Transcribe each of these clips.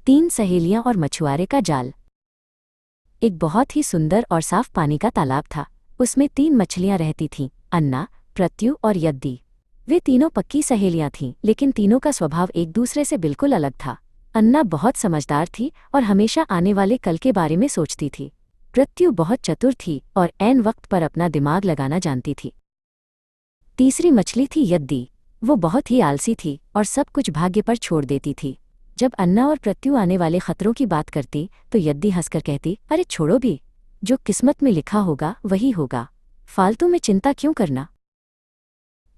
3 सहेलियां और मछुआरे का जाल। एक बहुत ही सुंदर और साफ पानी का तालाब था। उसमें 3 मछलियां रहती थीं, अन्ना, प्रत्यु और यद्दी। वे तीनों पक्की सहेलियां थीं, लेकिन तीनों का स्वभाव एक दूसरे से बिल्कुल अलग था। अन्ना बहुत समझदार थी और हमेशा आने वाले कल के बारे में सोचती थी। प्रत्यु बहुत चतुर थी और ऐन वक्त पर अपना दिमाग लगाना जानती थी। तीसरी मछली थी यद्दी। वो बहुत ही आलसी थी और सब कुछ भाग्य पर छोड़ देती थी। जब अन्ना और प्रत्यु आने वाले खतरों की बात करती तो यद्दी हंसकर कहती, अरे छोड़ो भी, जो किस्मत में लिखा होगा वही होगा, फालतू में चिंता क्यों करना।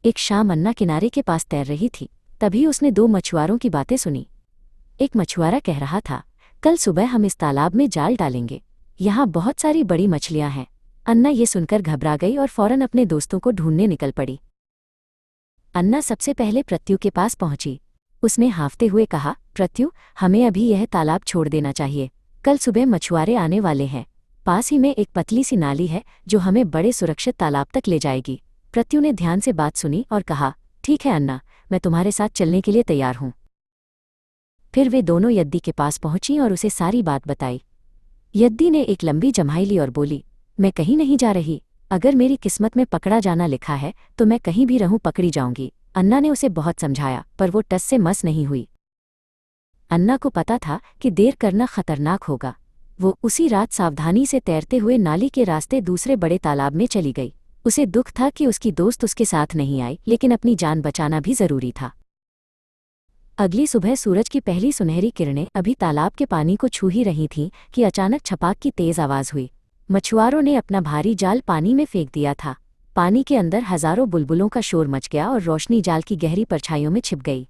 एक शाम अन्ना किनारे के पास तैर रही थी, तभी उसने 2 मछुआरों की बातें सुनी। एक मछुआरा कह रहा था, कल सुबह हम इस तालाब में जाल डालेंगे, यहाँ बहुत सारी बड़ी मछलियां हैं। अन्ना ये सुनकर घबरा गई और फौरन अपने दोस्तों को ढूंढने निकल पड़ी। अन्ना सबसे पहले प्रत्यु के पास पहुंची। उसने हांफते हुए कहा, प्रत्यु, हमें अभी यह तालाब छोड़ देना चाहिए। कल सुबह मछुआरे आने वाले हैं। पास ही में एक पतली सी नाली है जो हमें बड़े सुरक्षित तालाब तक ले जाएगी। प्रत्यु ने ध्यान से बात सुनी और कहा, ठीक है अन्ना, मैं तुम्हारे साथ चलने के लिए तैयार हूं। फिर वे दोनों यद्दी के पास पहुंची और उसे सारी बात बताई। यद्दी ने एक लंबी जम्हाई ली और बोली, मैं कहीं नहीं जा रही। अगर मेरी किस्मत में पकड़ा जाना लिखा है तो मैं कहीं भी रहूं पकड़ी जाऊंगी। अन्ना ने उसे बहुत समझाया, पर वो टस से मस नहीं हुई। अन्ना को पता था कि देर करना खतरनाक होगा। वो उसी रात सावधानी से तैरते हुए नाली के रास्ते दूसरे बड़े तालाब में चली गई। उसे दुख था कि उसकी दोस्त उसके साथ नहीं आई, लेकिन अपनी जान बचाना भी जरूरी था। अगली सुबह सूरज की पहली सुनहरी किरणें अभी तालाब के पानी को छू ही रही थीं कि अचानक छपाक की तेज आवाज हुई। मछुआरों ने अपना भारी जाल पानी में फेंक दिया था। पानी के अंदर हजारों बुलबुलों का शोर मच गया और रोशनी जाल की गहरी परछाइयों में छिप गई।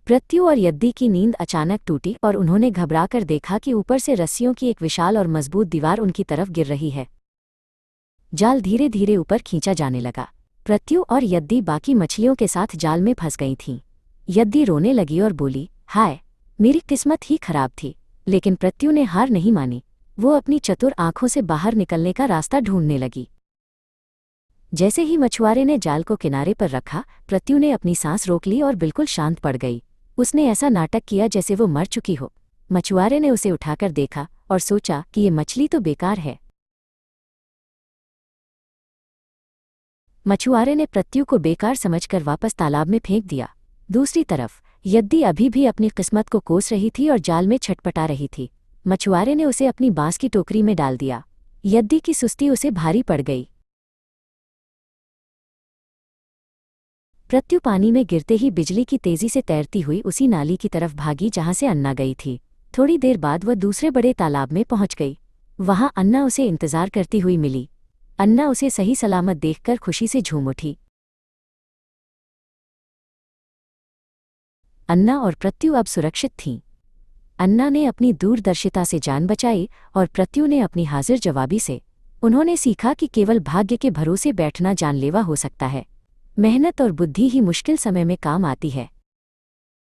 प्रत्यु और यद्दी की नींद अचानक टूटी और उन्होंने घबराकर देखा कि ऊपर से रस्सियों की एक विशाल और मजबूत दीवार उनकी तरफ गिर रही है। जाल धीरे धीरे ऊपर खींचा जाने लगा। प्रत्यु और यद्दी बाकी मछलियों के साथ जाल में फंस गई थीं। यद्दी रोने लगी और बोली, हाय, मेरी किस्मत ही खराब थी। लेकिन प्रत्यु ने हार नहीं मानी। वो अपनी चतुर आंखों से बाहर निकलने का रास्ता ढूंढने लगी। जैसे ही मछुआरे ने जाल को किनारे पर रखा, प्रत्यु ने अपनी सांस रोक ली और बिल्कुल शांत पड़ गई। उसने ऐसा नाटक किया जैसे वो मर चुकी हो। मछुआरे ने उसे उठाकर देखा और सोचा कि ये मछली तो बेकार है। मछुआरे ने प्रत्यु को बेकार समझकर वापस तालाब में फेंक दिया। दूसरी तरफ यद्दी अभी भी अपनी किस्मत को कोस रही थी और जाल में छटपटा रही थी। मछुआरे ने उसे अपनी बांस की टोकरी में डाल दिया। यद्दी की सुस्ती उसे भारी पड़ गई। प्रत्यु पानी में गिरते ही बिजली की तेजी से तैरती हुई उसी नाली की तरफ भागी जहां से अन्ना गई थी। थोड़ी देर बाद वह दूसरे बड़े तालाब में पहुंच गई। वहां अन्ना उसे इंतजार करती हुई मिली। अन्ना उसे सही सलामत देखकर खुशी से झूम उठी। अन्ना और प्रत्यु अब सुरक्षित थीं। अन्ना ने अपनी दूरदर्शिता से जान बचाई और प्रत्यु ने अपनी हाजिर जवाबी से। उन्होंने सीखा कि केवल भाग्य के भरोसे बैठना जानलेवा हो सकता है। मेहनत और बुद्धि ही मुश्किल समय में काम आती है।